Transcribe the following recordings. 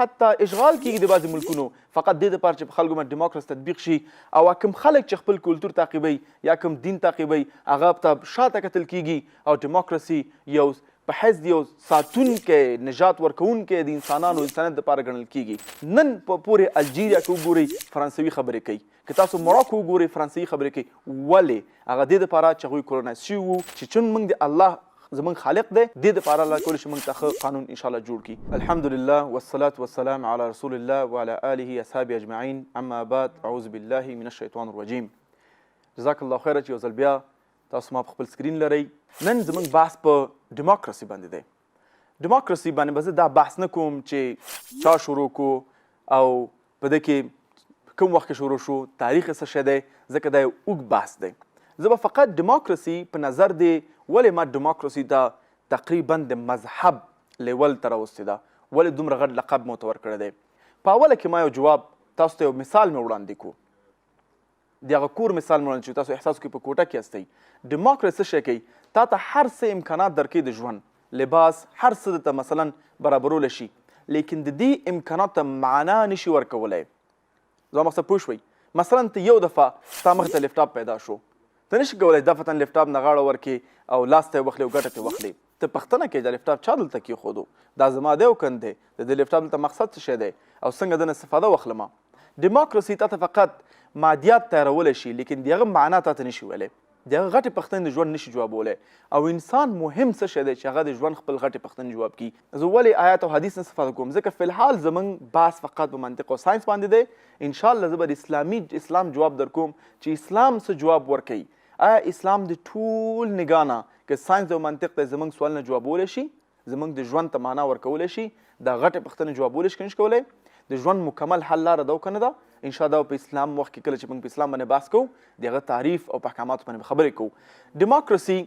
حتی اشغال کیږي د بعضې ملکونو فقط دې دپاره چې په خلکو باندې ډیموکراسي تطبیق شي او کوم خلک چې خپل کلتور تعقیبوي یا کوم دین تعقیبوي هغه ته شاته کتل کیږي او ډیموکراسي یو په حیث د یو ساتونکی نجات ورکوونکی د انسانانو انسانیت دپاره ګڼل کیږي نن په پورې الجیریا کې وګورئ فرانسوي خبرې کوي که تاسو موراکو وګورئ فرانسوي خبرې کوي ولې هغه دې دپاره چې هغوی کولونایز شوي وو چې چون موږ د الله زمونږ خالق دی دې دپاره الله کولی شي موږ ته ښه قانون انشاءالله جوړ کړي الحمدلله والصلاة والسلام على رسول الله وعلى آله اصحابه اجمعین اما بعد اعوذ بالله من الشیطان الرجیم جزاک الله خیره چې یو ځل بیا تاسو ما په خپل سکرین لرئ نن زموږ بحث په ډیموکراسي باندې دی ډیموکراسي باندې به زه دا بحث نه کوم چې چا شروع کو او په دې کې کوم وخت کې شروع شو تاریخ یې څه شی دی ځکه دا یو اوږد بحث دی زه به فقط ډیموکراسي په نظر دی ولې ما ډیموکراسي ته تقریبا د مذهب لیول ته راوستې ده ولې دومره غټ لقب مو ته ورکړی دی په اوله کې ما یو جواب تاسو ته یو مثال مې وړاندې کړو د هغه کور مثال مې وړاندې چې تاسو احساس کوئ په کوټه کې هستئ ډیموکراسي څه شی کوي تا ته هر څه امکانات درکوي د ژوند لباس هر څه درته مثلا برابرولی شي لیکن د دې امکاناتو ته معنا نشي ورکولی زما مقصد پوه شوئ مثلا ته یو دفعه ستا مخې ته لیپټاپ پیدا شو ته نشي کولی دفعتا لیپټاپ نه غاړه ورکړې او لاس ته یې واخلې او ګټه ته واخلې ته پوښتنه کوې دا لیپټاپ چا دلته کېښودو دا زما دی او کن دی د دې لیپټاپ دلته مقصد څه شی دی او څنګه دنه استفاده واخلم ډیموکراسي تا ته فقط مادیات تیرولی شي لیکن د هغه معنا تا ته نشي ویلی د هغه غټې پوښتنې د ژوند نشي جوابولی او انسان مهم څه شی دی چې هغه د ژوند خپل غټې پوښتنې جواب کړي زه ولې آیات او حدیث نه استفاده کوم ځکه فی الحال زموږ بحث فقط په منطق او ساینس باندې دی انشاءالله زه به اسلام جواب در کوم چې اسلام څه جواب ورکوي آیا اسلام د ټول نګاه نه که ساینس او منطق ته زموږ سوالونه جوابولی شي زموږ د ژوند ته معنا ورکولی شي دا غټې پوښتنې جوابولی شي که نشي کولی د ژوند مکمل حل لاره ده او که نه ده انشاءالله په اسلام وخت کې کله چې موږ په اسلام باندې بحث کوو د هغه تعریف او په احکاماتو باندې خبرې کوو ډیموکراسي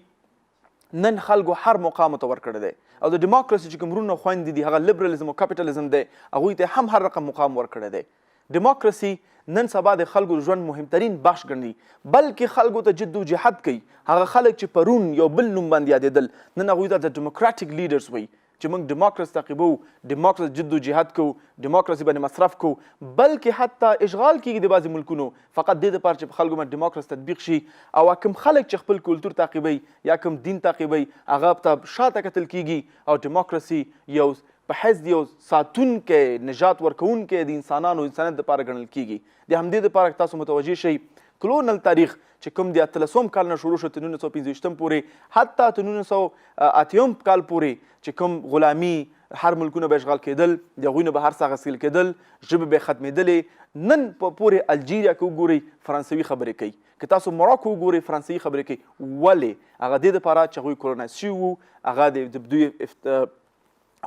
نن خلکو هر مقام ته ورکړی دی او د ډیموکراسي چې کوم رونه خویندې دي هغه لیبرالزم او کاپیټالیزم دی هغوی ته هم هر رقم مقام ورکړی دی ډیموکراسي نن سبا د خلکو ژوند مهمترین بخش ګڼي بلکې خلکو ته جد و جهاد کوي هغه خلک چې پرون یو بل نوم باندې یادېدل نن هغوی ته د ډیموکراټیک لیډرز وایي چې موږ ډیموکراسي تعقیبوو ډیموکراسي جد و جهاد کوو ډیموکراسي باندې مصرف کوو بلکې حتی اشغال کیږي د بعضې ملکونو فقط دې دپاره چې په خلکو باندې ډیموکراسي تطبیق شي او کوم خلک چې خپل کلتور تعقیبوي یا کوم دین تعقیبوي هغه ته شاته کتل کیږي او ډیموکراسي یو په حیث د یو ساتونکی نجات ورکوونکی د انسانانو انسانیت دپاره ګڼل کیږي د همدې دپاره تاسو متوجه شئ کلونل تاریخ چې کوم د 1300 کال نه شروع شو تر 1915 پورې حتی تر 1980 کال پورې چې کوم غلامي هر ملکونه به اشغال کېدل د هغوی نه به هر څه اخیستل کېدل ژبې به ختمېدلې نن په پورې الجیریا کې وګورئ فرانسوي خبرې کوي که تاسو موراکو وګورئ فرانسوي خبرې کوي ولې هغه دې دپاره چې هغوی کولونایز شوي وو هغه د دوی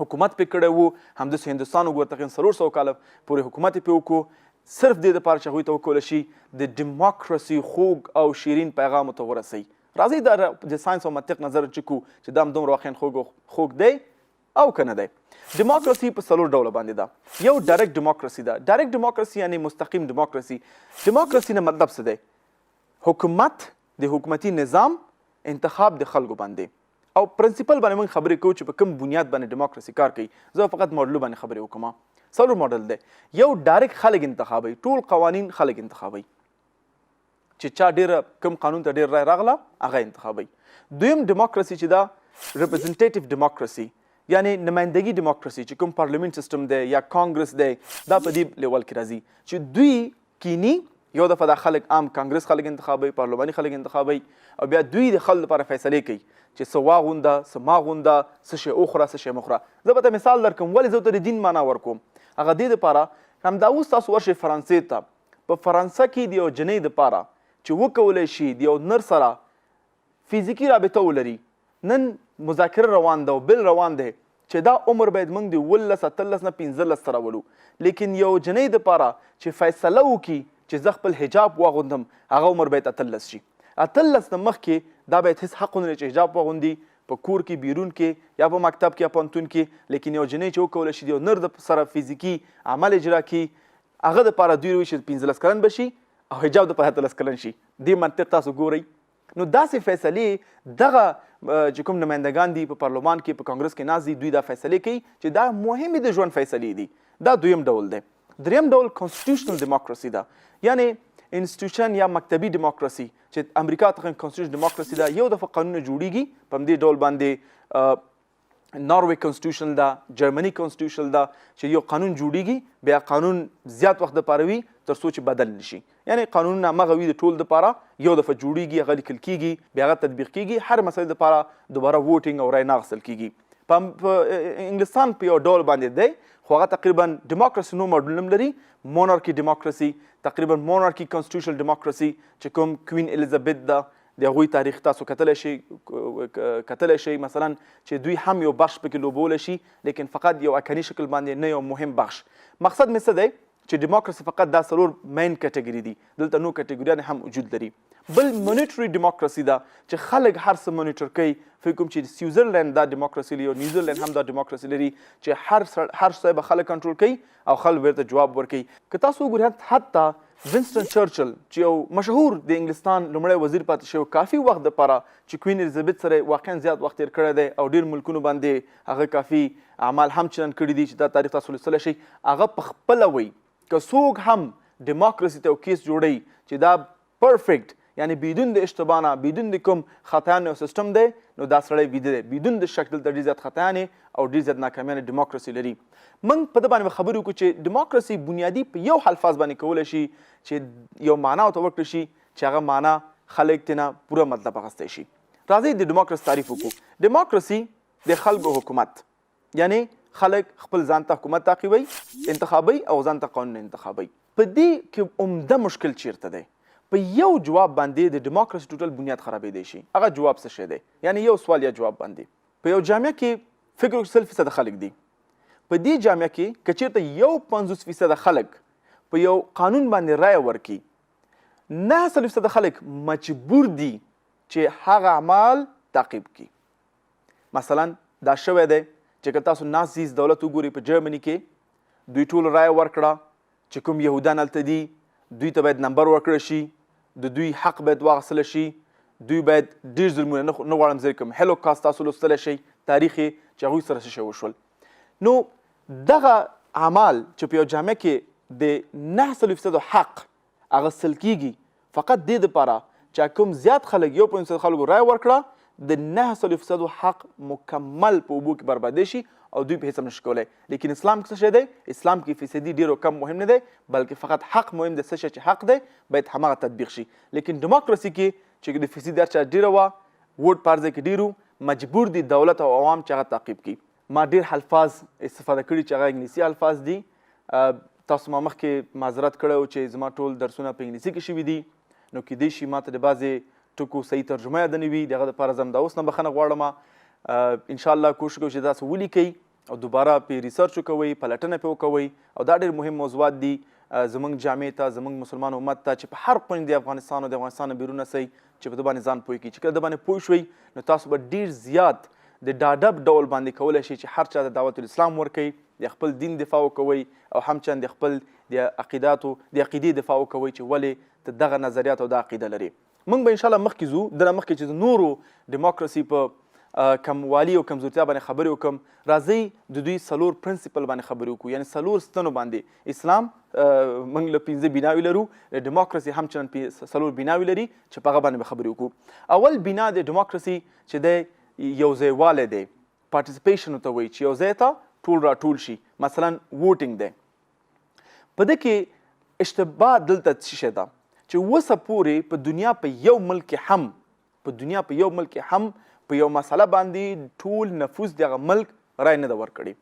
حکومت پې کړی وو همداسې هندوستان وګوره تقریبا 400 کاله پورې حکومت یې پې وکړو صرف دې دپاره چې هغوی ته وکولی شي د ډیموکراسي خوږ او شیرین پیغام ورته ورسوي راځئ دا د ساینس او منطق نظر چې کړو چې دا همدومره واقعا خوږ دی او که نه دی ډیموکراسي په 4 ډوله باندې ده یو ډایرکټ ډیموکراسي ده ډایرکټ ډیموکراسي یعنی مستقیم ډیموکراسي ډیموکراسي نه مطلب څه دی حکومت د حکومتي نظام انتخاب د خلکو باندې او پرنسپل باندې موږ خبرې کوو چې په کوم بنیاد باندې ډیموکراسي کار کوي زه فقط موډلو باندې خبرې وکړم 4 موډل دی یو ډایرکټ خلک انتخابوي ټول قوانین خلک انتخابوي چې چا ډېره کوم قانون ته ډېر رای راغله هغه انتخابوي دویم ډیموکراسي چې دا ریپرزنټیټیو ډیموکراسي یعنی نمایندګي ډیموکراسي چې کوم پارلیمنت سیستم دی یا کانګرس دی دا په دې لیول کې راځي چې دوی کینی یو دفعه دا خلک عام کانګرس خلک انتخابوي پارلماني خلک انتخابوي او بیا دوی د خلکو لپاره فیصلې کوي چې څه واغونده څه ماغونده څه شی وخوره څه شی مخوره زه به ته مثال درکوم ولې زه ورته د دین معنا ورکوم هغه دې دپاره همدا اوس تاسو ورشئ فرانسې ته په فرانسه کې د یو جنۍ دپاره چې وکولی شي د یو نر سره فزیکي رابطه ولري نن مذاکره روان ده او بل روان دی چې دا عمر باید موږ د 18 13 نه 15 ته راولو لیکن یو جنۍ دپاره چې فیصله وکړي چې زه خپل حجاب واغوندم هغه عمر باید 18 شي 18 نه مخکې دا باید هیڅ حق ونه لري چې حجاب واغوندي په کور کې بیرون کې یا په مکتب کې یا پوهنتون کې لیکن یو جنۍ چې وکولی شي د یو نر سره فزیکي عمل اجرا کړي هغه دپاره دوی وایي چې 15 کلن به شي او حجاب دپاره 18 کلن شي دې منطق تاسو ګورئ نو داسې فیصلې دغه چې کوم نمایندګان دي په پارلمان کې په کانګرس کې ناست دي دوی دا فیصلې کوي چې دا مهمې د ژوند فیصلې دي دا دویم ډول دی. دریم ډول کانسټیټیوشنل ډیموکراسي ده، یعنی انسټیټیوشن یا مکتبي ډیموکراسي چې امریکا ته کانسټیټیوشن ډیموکراسي ده. یو دفعه قانونونه جوړیږي په همدې ډول باندې ناروے کانسټیټیوشن ده، جرمني کانسټیټیوشن ده چې یو قانون جوړیږي بیا قانون زیات وخت دپاره وي تر څو چې بدل نشي. یعنی قانونونه همغه وي د ټول دپاره، یو دفعه جوړیږي، هغه لیکل کیږي، بیا هغه تطبیق کیږي، هر مسلې دپاره دوباره ووټینګ او رای نه اخیستل کیږي. په انګلستان په یو ډول باندې دی، خو هغه تقریبا ډیموکراسي نوم موډل هم لري، مونارکي ډیموکراسي، تقریبا مونارکي کانسټیټیوشنل ډیموکراسي چې کوم کوین الیزابت ده د هغوی تاریخ تاسو کتلی شئ، مثلا چې دوی هم یو بخش پکې لوبولی شي، لیکن فقط یو اکني شکل باندې، نه یو مهم بخش. مقصد مې څه دی چې ډیموکراسي فقط دا څلور مین کټګري دي، دلته نور کټګریانې هم وجود لري. بل مونیټري ډیموکراسي ده چې خلک هر څه مونیټر کوي. فکر کوم چې سویزرلینډ دا ډیموکراسي لري او نیوزرلینډ هم دا ډیموکراسي لري چې هر څه به خلک کنټرول کوي او خلک ورته جواب ورکوي. که تاسو وګورئ حتی وینسټن چرچل چې یو مشهور د انګلستان لومړی وزیر پاتې شوی، کافي وخت دپاره چې کوین الیزابت سره واقعا زیات وخت تېر کړی دی او ډېر ملکونو باندې هغه کافي اعمال هم چلن کړي دي چې دا تاریخ تاسو لوستلی شئ. هغه په خپله وایي که څوک هم ډیموکراسي ته یو کیس جوړوي چې دا پرفیکټ، یعنی بدون د اشتباه نه، بدون د کوم خطایانو یو سیسټم دی، نو دا سړی ویده دی. بدون د شک دلته ډېر زیات خطایانې او ډېر زیات ناکامیانې ډیموکراسي لري. موږ په ده باندې خبرې وکړو چې ډیموکراسي بنیادي په یو الفاظ باندې کولی شي چې یو معنا ورته ورکړی شي چې هغه معنا خلک ترې پوره مطلب اخیستی شي. راځئ د ډیموکراسي تعریف وکړو. ډیموکراسي د خلکو حکومت، یعنی خلک خپل ځان ته حکومت تعقیبوي، انتخابوي او ځان ته قانون انتخابوي. په دې کې عمده مشکل چیرته دی؟ په یو جواب باندې د ډیموکراسي ټوټل بنیاد خرابېدی شي. هغه جواب څه شی دی؟ یعنی یو سوال یا جواب باندې په یو جامعه کې فکر وکړو 100% خلک دي. په دې جامعه کې که چېرته یو 50% خلک په یو قانون باندې رایه ورکړي، 90% خلک مجبور دي چې هغه اعمال تعقیب کړي. مثلا دا شوی دی چې که تاسو نازیز دولت وګورئ په جرمني کې، دوی ټول رایه ورکړه چې کوم یهودان هلته دي دوی ته باید نمبر ورکړی شي، د دوی حق باید واخیستلی شي، دوی باید ډېر ظلمونه نه غواړم زه کوم هیلوکاست تاسو لوستلی شئ، تاریخ یې چې هغوی سره څه شی وشول. نو دغه اعمال چې په یو جامعه کې د 90% حق اخیستل کیږي فقط دې دپاره چې کوم زیات خلک، یو 5% خلکو رایه ورکړه، د 90% حق مکمل په اوبو کې بربادی شي او دوی په هیڅ هم نشي کولی. لیکن اسلام کې څه شی دی؟ اسلام کې فیصدي ډېر کم مهم نه دی، بلکې فقط حق مهم دی. څه شی چې حق دی باید هماغه تطبیق شي. لیکن ډیموکراسي کې چې د فیصدي هر چا ډېره وه، ووټ په هر ځای کې ډېر وو، مجبور دي دولت او عوام چې هغه تعقیب کړي. ما ډېر الفاظ استفاده کړي چې هغه انګلیسي الفاظ دي. تاسو ما مخکې معذرت کړی و چې زما ټول درسونه په انګلیسي کې شوي دي، نو کیدای شي ما ته د بعضې ټکو صحیح ترجمه یاد نه وي، د هغه دپاره زه همدا اوس نه بخښنه غواړم. انشاءالله کوشش کوو چې داسې ولیکئ او دوباره پې ریسرچ وکوئ، پلټنه پې وکوئ. او دا ډېر مهم موضوعات دي زموږ جامعې ته، زموږ مسلمان امت ته چې په هر کونج د افغانستان او د افغانستان نه بیرون سئ چې په ده باندې ځان پوه کړي. چې کله د باندې پوه شوئ نو تاسو به ډېر زیات د ډاډب ډول باندې کولی شئ چې هر چا ته دعوت الاسلام ورکوئ، د خپل دین دفاع وکوئ او همچند د خپل د عقیدې دفاع وکوئ چې ولې ته دغه نظریات او دا عقیده لري. موږ به انشاءالله مخکې ځو، دنه مخکې چې د نورو ډیموکراسي په کموالي او کمزورتیا باندې خبرې وکړم، راځئ د دوی 4 پرنسپل باندې خبرې وکړو، یعنی 4 ستنو باندې. اسلام موږ له 5 بناوې لرو، ډیموکراسي هم چندان 4 بناوې لري چې په هغه باندې به خبرې وکړو. اول بنا د ډیموکراسي چې دی یو ځایوالی دی، پارټیسپیشن ورته وایي چې یو ځای ته ټول راټول شي. مثلا ووټینګ دی. په ده کې اشتباه دلته څه شی ده چې اوسه پورې په دنیا په یو ملک هم په یو مسله باندې ټول نفوس دغه ملک رای نه ده ورکړې.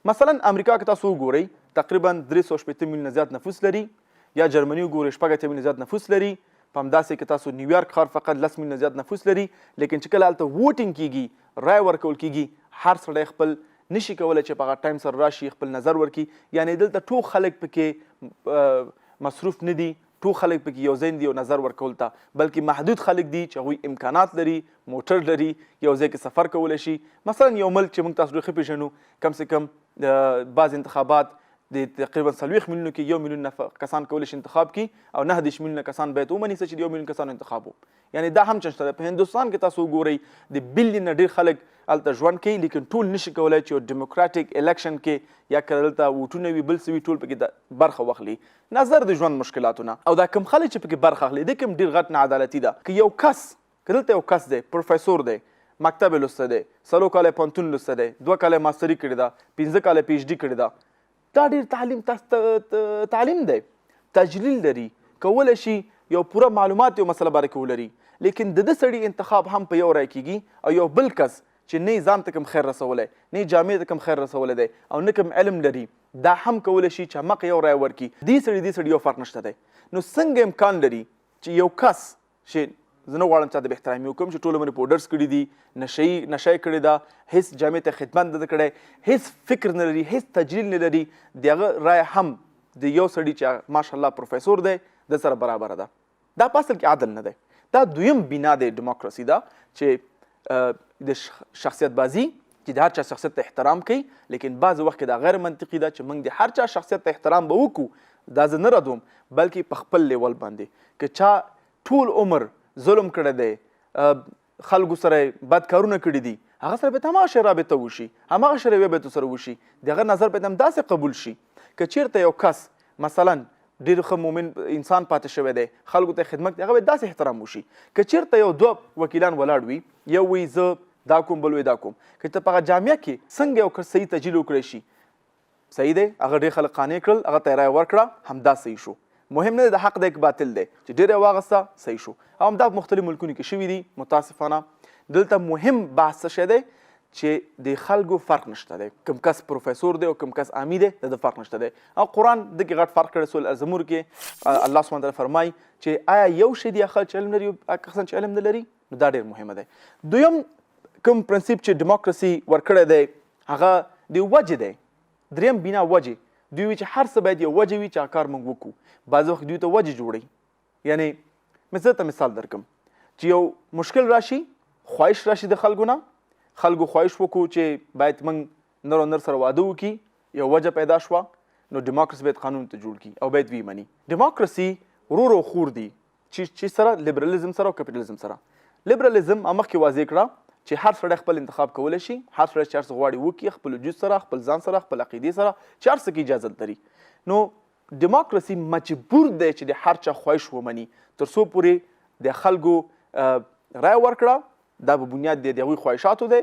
مثلا امریکا کې تاسو وګورئ تقریبا 380 میلیونه زیات نفوس لري، یا جرمني وګورئ 80 میلیونه زیات نفوس لري، په همداسې کې تاسو نیویارک ښار فقط 10 میلیونه زیات نفوس لري. لیکن چې کله هلته ووټینګ کیږي، رای ورکول کیږي، هر سړی خپل نشي کولی چې په هغه ټایم سره راشي خپل نظر ورکړي. یعنی دلته ټول خلک پکې مصروف نه دي، ټول خلک پکې یو ځای دي یو نظر ورکول ته، بلکې محدود خلک دي چې هغوی امکانات لري، موټر لري، یو ځای کې سفر کولی شي. مثلا یو ملک چې موږ تاسو ډېر ښه پېژنو، کم سے کم بعض انتخابات د تقریبا 40 میلیونو کې 1 میلیون کسان کولی شي انتخاب کړي او 9 میلیونه کسان باید ومني چې د 1 میلیون کسانو انتخاب وو. یعنی دا هم چې شته په هندوستان کې تاسو وګورئ د بیلیون ډېر خلک هلته ژوند کوي لیکن ټول نشي کولی چې یو ډیموکراتیک الیکشن کې یا که دلته ووټونه وي بل څه وي ټول پکې برخه واخلي نظر د ژوند مشکلاتونه. او دا کوم خلک چې پکې برخه اخلي د کوم ډېر غټ ناعدالتي ده. که یو کس که دلته یو کس دی پروفیسور دی مکتب یې لوستی دی 4 کاله پوهنتون لوستی دی 2 کاله ماستري کړې ده 15 کاله پی ایچ ډي کړې ده دا ډېر تعلیم دی تجلیل لري کولی شي یو پوره معلومات یو مسله باره کې ولري لیکن د ده سړي انتخاب هم په یو رای کېږي او یو بل کس چې نه ځان ته کوم خیر رسولی نه جامع ته کوم خیر رسولی دی او نه کوم علم لري دا هم کولی شي چې همغه یو رای ورکړي دې سړي یو فرق نشته دی. نو څنګه امکان لري چې یو کس چې زه نه غواړم چاته به احترامي وکړم چې ټول باندې پوډرز کړي دي نشه یې کړې ده هېڅ جامع ته خدمت نه ده کړی هېڅ فکر نه لري هېڅ تجلیل نه لري د هغه رای هم د یو سړي چې ماشاءالله پروفیسور دی د سره برابره ده. دا په اصل کې عدل نه دی. دا دویم بنا د ډیموکراسي ده چې د شخصیت بازي چې د هر چا شخصیت ته احترام کوي لیکن بعض وخت کې دا غیر منطقي ده چې موږ د هر چا شخصیت ته احترام به وکړو دا زه نه ردوم بلکې په خپل لیول باندې که چا ټول عمر ظلم کړی دی خلکو سره بد کارونه کړي دي هغه سره باید هماغه شی رابطه وشي هماغه شی رویه باید سره وشي د هغه نظر باید هم داسې قبول شي که چیرته یو کس مثلا ډېر ښه مؤمن انسان پاتې شوی دی خلکو ته خدمت هغه باید داسې احترام وشي. که چیرته یو 2 وکیلان ولاړ وي یو وی زه دا کوم بل وی دا کوم که ته په هغه جامعه کې څنګه یو کس صحیح تجلیل وکړی شي صحیح دی هغه ډېر خلک قانع کړل هغه ته یې رایه ورکړه همدا صحیح شو مهم نه دی د حق دی که باطل دی چې ډېر یې واغسته صحیح شو او همدا په مختلف ملکونو کې شوي دي متاسفانه. دلته مهم بحث څه شی دی چې د خلکو فرق نشته دی کوم کس پروفیسور دی او کوم کس عامي دی د فرق نشته دی او قرآن دغې غټ فرق کړی سورة الزمر کې الله سبحانه تعالی فرمایي چې آیا یو شی دی خلک چې علم لري او کسان چې علم نه لري نو دا ډېر مهمه دی. دویم کوم پرنسیپ چې ډیموکراسي ورکړی دی هغه د وجې دی. دریم بنا وجې دوی وي چې هر څه باید یو وجه وي چې هغه کار موږ وکړو. بعض وخت دوی ته وجه جوړوي یعنی زه ته مثال درکم چې یو مشکل راشي خواهش راشي د خلکو نه خلکو خواهش وکړو چې باید موږ نر او نر سره واده وکړي یو وجه پیدا شوه نو ډیموکراسي باید قانون ته جوړ کړي او باید ویې مني. ډیموکراسي ورور او خور دي چې سره لیبرالزم سره او کپیټالیزم سره. لیبرالزم مخکې واضح کړه چې هر سړی خپل انتخاب کولی شي هر سړی چې هر څه غواړي وکړي خپل وجود سره خپل ځان سره خپل عقیدې سره چې هر څه کې اجازه لري. نو ډیموکراسي مجبور دی چې د هر چا خواهش ومني تر څو پورې د خلکو رای ورکړه دا به بنیاد دی د هغوی خواهشاتو دی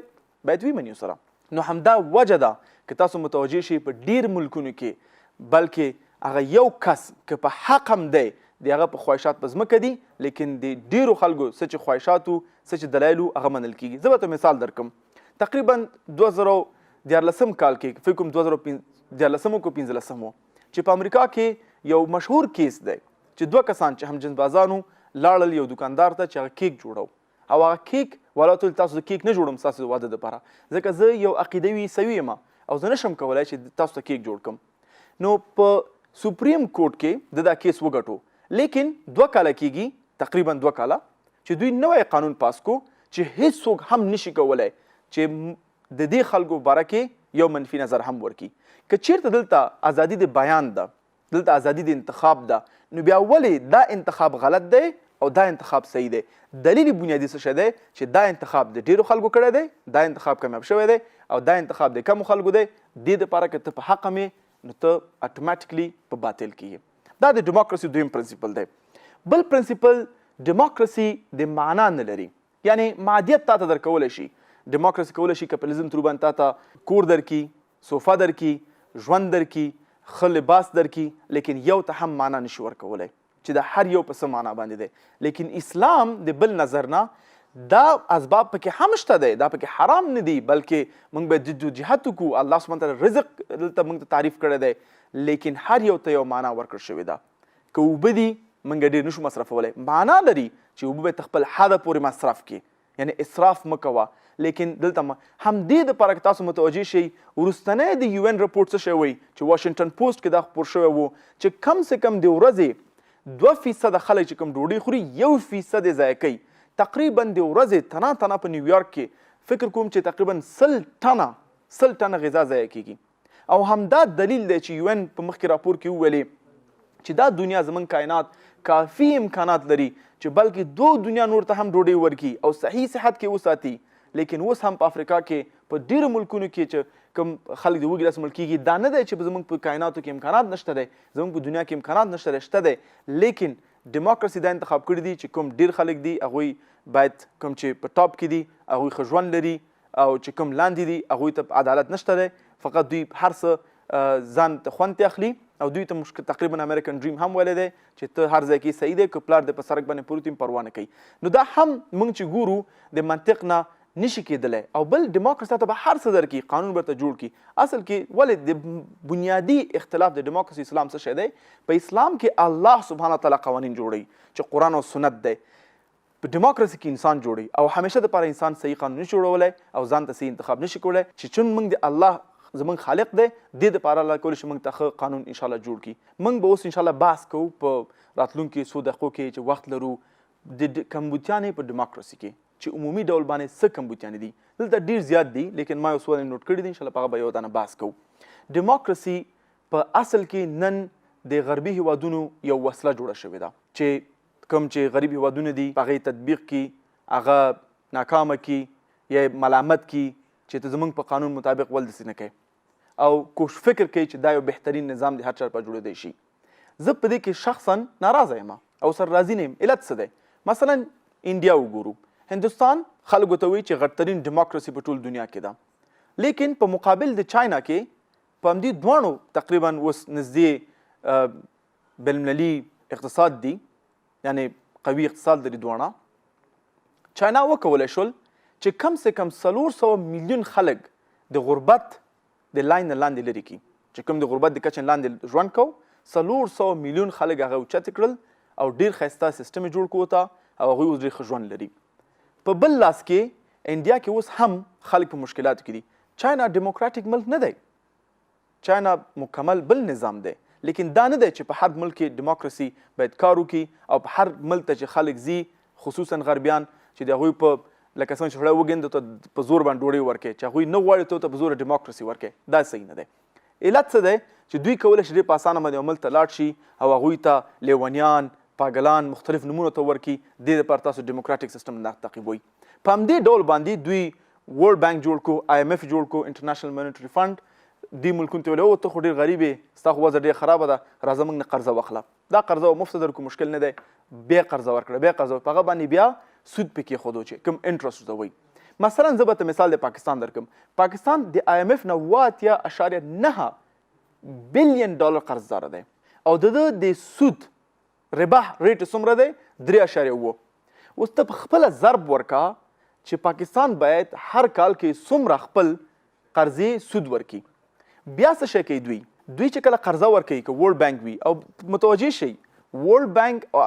باید ومني سره. نو همدا وجه ده که تاسو متوجه شئ په ډېر ملکونو کې بلکې هغه یو کس که په حق هم دی د هغه په خواهشات په ځمکه دي لیکن د ډېرو خلکو څه چې خواهشاتو څه چې دلایلو هغه منل کېږي. زه به ته مثال درکم تقریبا 2014 کال کې فکر کوم 2014 کو 15 چې په امریکا کې یو مشهور کیس دی چې 2 کسان چې همجنس بازانو لاړل یو دکاندار ته چې هغه کیک جوړو او هغه کیک ولاته تاسو د کیک نه جوړم تاسو د واده دپاره ځکه زه یو عقیدوي سوي یم او زه نشم کولی چې تاسو ته کیک جوړ کړم. نو په سپریم کورټ کې د دا کیس وګټو لیکن 2 کاله کېږي تقریبا 2 کاله چې دوی نوی قانون پاس کو چې هیڅوک هم نشي کولی چې د دې خلکو باره کې یو منفي نظر هم ورکړي. که چیرته دلته ازادي د بیان ده دلته ازادي د انتخاب ده نو بیا ولې دا انتخاب غلط دی او دا انتخاب صحیح دی؟ دلیل بنیادي څه شی دی چې دا انتخاب د ډیرو خلکو کړی دی دا انتخاب کامیاب شوی دی او دا انتخاب د کمو خلکو دی دې دپاره که ته په حقه مې نو ته اتوماتیکلی په باطل کېږي. دا د ډیموکراسي دویم پرنسپل دی. بل پرنسپل ډیموکراسي د معنا نه لري یعنی مادیت تا ته درکولی شي. ډیموکراسي کولی شي کپیټالیزم تر باندې تا ته کور درکړي صوفه درکړي ژوند درکړي ښه لباس درکړي لیکن یو ته هم معنا نشي ورکولی چې د هر یو په څه معنا باندې دی. لیکن اسلام د بل نظر نه دا اسباب پکې هم شته دی دا پکې حرام نه دي بلکې موږ باید جدوجهد وکړو. الله سبحانه تعالی رزق دلته موږ ته تعریف کړی دی لیکن هر یو ته یو معنا ورکړل شوې ده. که اوبه دي موږ ډېر نشو مصرفولی معنا لري چې اوبه باید خپل حده پورې مصرف کړي یعنی اسراف مه کوه. لیکن دلته هم دې دپاره که تاسو متوجه شئ وروستنی د UN رپورټ څه شی وایي چې واشنګټن پوسټ کې دا خپور شوی و چې کم سے کم د ورځې 2% خلک چې کوم ډوډۍ خوري 1% یې ضایع کوي. تقریبا د ورځې تنه په نیویارک کې فکر کوم چې تقریبا 100 ټنه غذا ضایع کېږي او همدا دلیل دی چې UN په مخکې راپور کې وویلې چې دا دنیا زموږ کائنات کافي امکانات لري چې بلکې دو دنیا نور ته هم ډوډۍ ورکړي او صحیح صحت کې وساتي. لیکن اوس هم په افریقا کې په ډیرو ملکونو کې چې کوم خلک د وږي رسمل کېږي دا نه دی چې زموږ په کائناتو کې امکانات نشته دی، زموږ په دنیا کې امکانات نشته دی، شته دی. لیکن ډیموکراسي دا انتخاب کړي دي چې کوم ډیر خلک دي هغوی باید کوم چې په ټاپ کې دي هغوی ښه ژوند لري او چې کوم لاندې دي هغوی ته عدالت نشته دی. فقط دوی هر څه ځان ته خوند اخلي او دوی ته تقریبا امریکن ډریم هم ویلی دی چې ته هر ځای کې صحیح دی که پلار دې په سړک باندې پروت وي پروا نه کوي. نو دا هم موږ چې ګورو د منطق نه نشي کېدلی. او بل ډیموکراسي ته به هر څه درکړي، قانون به ته جوړ کړي. اصل کې ولې د بنیادي اختلاف د ډیموکراسي اسلام څه شی دی؟ په اسلام کې الله سبحانه تعالی قوانین جوړوي چې قرآن او سنت دی. په ډیموکراسي کې انسان جوړوي او همیشه دپاره انسان صحیح قانون نشي جوړولی او ځان ته صحیح انتخاب نشي کولی چې چون موږ د الله زموږ خالق دی دې دپاره الله کولی شي موږ ته ښه قانون انشاءالله جوړ کړي. موږ به اوس انشاءالله بحث کوو په راتلونکي څو دقیقو کې چې وخت لرو د کمبودیانې په ډیموکراسي کې چې عمومي ډول باندې څه کمبودیانې دي. دلته ډېر زیات دي لیکن ما یو څو نوټ کړي دي، انشاءالله په هغه به یو دانه بحث کوو. ډیموکراسي په اصل کې نن د غربي هیوادونو یو وسله جوړه شوې ده چې کوم چې غریب هیوادونه دي په هغې تطبیق کړي، هغه ناکامه کړي یا ملامت کړي چې ته زموږ په قانون مطابق ول داسې نه کوي او کوش فکر کوي چې دا یو بهترین نظام د هر چا لپاره جوړېدی شي. زه په دې کې شخصا ناراضه یم او سر راضي نه یم. علت څه دی؟ مثلا انډیا وګورو، هندوستان خلکو ته وایي چې غټترین ډیموکراسي په ټول دنیا کې ده، لیکن په مقابل د چاینا کې په همدې دواړو تقریبا اوس نږدې بینالمللي اقتصاد دی، یعنی قوي اقتصاد لري دواړه. چاینا وکولی شول چې کم سے کم 400 میلیون خلک د غربت د لاین نه لاندې لرې کړي، چې کوم د غربت د کچې لاندې ژوند کو 400 میلیون خلک هغه اوچت کړل او ډېر ښایسته سیسټم یې جوړ کړو ته او هغوی اوس ډېر ښه ژوند لري. په بل لاس کې انډیا کې اوس هم خلک په مشکلاتو کې دي. چاینا ډیموکراتیک ملک نه دی، چاینا مکمل بل نظام دی، لیکن دا نه دی چې په هر ملک کې ډیموکراسي باید کار وکړي او په هر ملک ته چې خلک ځي خصوصا غربیان چې د هغوی په لکه څنګه چې سړی وګنده ته په زور باندې ډوډۍ ورکوي چې هغوی نه غواړي ته په زوره ډیموکراسي ورکوي، دا صحیح نه دی. علت څه دی؟ چې دوی کولی شي ډېر په اسانه باندې یو ملک ته لاړ شي او هغوی ته لیونیان پاګلان مختلف نومونه ته ورکړي، دې دپاره تاسو ډیموکراتیک سیسټم نه تعقیبوئ. په همدې ډول باندې دوی ورلډ بانک جوړ کړو، IMF جوړ کړو، انټرنیشنل مانیټري فنډ. دې ملکونو ته ویل ته خو ډېر غریب یې، ستا خو وضع ډېره خرابه ده، راځه موږ نه قرضه واخله. دا قرضه مفته درکړو مشکل نه دی، بیا قرضه ورکړه، بیا قرضه په هغه باندې بیا سود پې کېښودو چې کوم انټرسټ ورته وایي. مثلا زه به ته مثال د پاکستان درکړم. پاکستان د IMF نه 8.9 بلین ډالر قرضدار دی او د سود ربا ریټ څومره دی؟ 3.9. اوس ته په خپله ضرب ورکا چې پاکستان باید هر کال کې څومره خپل قرضې سود ورکړي. بیا څه شی کوي دوی چې کله قرضه ورکوي که ورلډ بانک وي او متوجه شئ ورلډ بانک او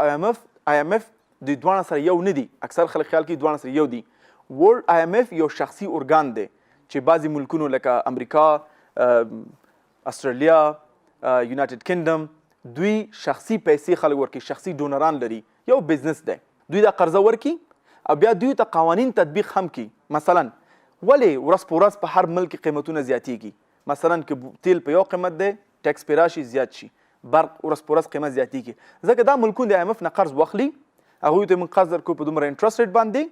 IMF دوی دواړه سره یو نه دي. اکثر خلک خیال کوي دواړه سره یو دي. IMF یو شخصي ارګان دی چې بعضې ملکونو لکه امریکا، استرالیا، یونایټډ کینګډم دوی شخصي پیسې خلک ورکوي، شخصي ډونران لري، یو بزنس دی. دوی دا قرضه ورکړي او بیا دوی ته قوانین تطبیق هم کړي. مثلا ولې ورځ په ورځ په هر ملک قیمتونه زیاتیږي؟ مثلا که تیل په یو قیمت دی ټیکس پرې راشي زیات شي، برق ورځ په ورځ قیمت زیاتیږي. ځکه دا ملکونه د IMF نه قرض واخلي، هغوی ته موږ قرض درکوو په دومره انټرسټ ریټ باندې،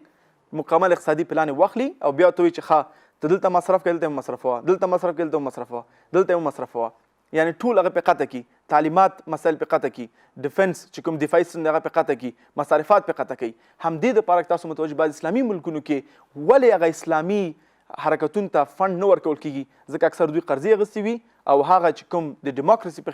مکمل اقتصادي پلان یې واخلي او بیا ورته وایي چې ښه ته دلته مصرف کوې دلته یې مصرفوه، دلته مصرف کوې دلته یې مصرفوه، دلته یې مصرفوه. یعنې ټول هغه پې قطع کړي، تعلیمات مسایل پې قطع کړي، ډیفنس چې کوم دفاعي سیستم دی هغه پې قطع کړي، مصارفات پې قطع کړي. همدې دپاره تاسو متوجه بعض اسلامي ملکونو کې ولې هغه اسلامي حرکتونو ته فنډ نه ورکول کېږي؟ ځکه اکثر دوی قرضې اخیستې وي او هغه چې کوم د ډیموکراسي په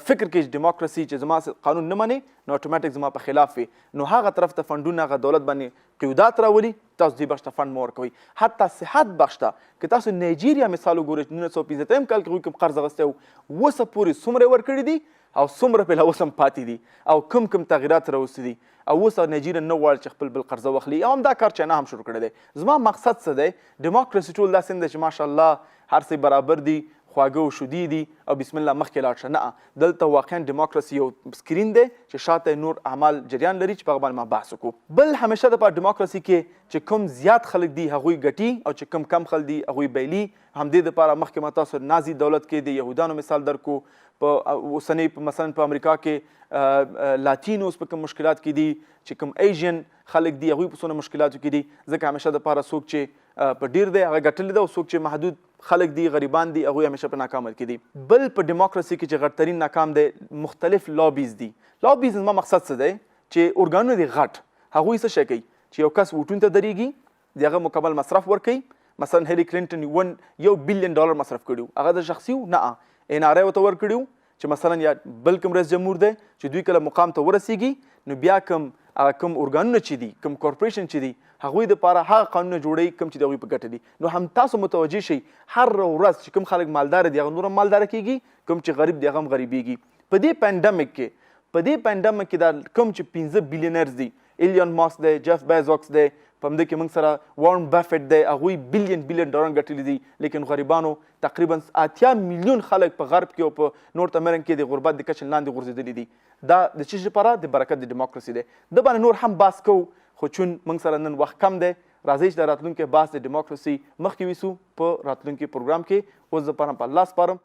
فکر کې ډیموکراسي چې زما قانون نه مني نو اتوماتیک زما په خلاف وي، نو هغه طرف ته فنډونه هغه دولت باندې قیودات راولي، تاسو دې بخش ته فنډ مه ورکوئ. حتی صحت بخش ته که تاسو نایجیریا مثال وګورئ 1975 کال کې هغوی کوم قرض اخیستی و اوسه پورې څومره یې ورکړي دي او څومره پې لا اوس هم پاتې دي او کوم تغیرات راوستي دي او اوس نایجیریا نه غواړي چې خپل بل قرضه واخلي او همدا کار چاینا هم شروع کړی دی. زما مقصد څه دی؟ ډیموکراسي ټول داسې نه دی چې ماشاءالله هر څه برابر دي، خواږه او شودې دي او بسم الله مخکې لاړ شه. نه، دلته واقعا ډیموکراسي یو سکرین دی چې شاته نور اعمال جریان لري چې په هغه باندې ما بحث وکړو. بل همیشه دپاره ډیموکراسي کې چې کوم زیات خلک دي هغوی ګټي او چې کوم کم خلک دي هغوی بیلي. همدې دپاره مخکې ما تاسو نازي دولت کې د یهودانو مثال درکو، په اوسنۍ مثلا په امریکا کې لاتینوس په کوم مشکلات کې دي، چې کوم ایژین خلک دي هغوی په څونه مشکلاتو کې دي. ځکه همیشه دپاره څوک چې په ډیر دی هغه ګټلی ده او څوک چې محدود خلک دي غریبان دي هغوی همیشه په ناکام کې دي. بل په ډیموکراسي کې چې غټترین ناکام دی مختلف لابیز دي. لابیز زما مقصد څه دی چې ارګانونه دي غټ، هغوی څه شی کوي چې یو کس ووټونو ته درېږي د هغه مکمل مصرف ورکوي. مثلا هیلي کلینټن $1 بلین مصرف کړي، هغه د شخصي نه NRA ورته ورکړي چې مثلا یا بل کوم رئیس جمهور دی چې دوی کله مقام ته ورسیږي نو بیا کوم ارګانونه چې دي کوم کورپوریشن چې دي هغوی دپاره هغه قانونونه جوړوي کوم چې د هغوی په ګټه دي. نو هم تاسو متوجه شئ هر ورځ چې کوم خلک مالدار دي هغه نور هم مالداره کیږي، کوم چې غریب دي هغه هم غریبیږي. په دې پینډمیک کې دا کوم چې 15 بلینرز دي، ایلون ماسک دی، جف بیزوس دی، په همدې کې موږ سره وارن بافیټ دی، هغوی بلین ډالر ګټلي دي. لیکن غریبانو تقریبا 80 میلیون خلک په غرب کې او په نورت امریکا کې د غربت د کچې لاندې غورځېدلي دي. دا د څه لپاره؟ د برکت د ډیموکراسي دی. د باندې نور هم بحث کوو خو چون موږ سره نن وخت کم دی، راځئ چې د راتلونکي بحث د ډیموکراسي مخکې ویسو په راتلونکي پروګرام کې. اوس دپاره په الله سپارم.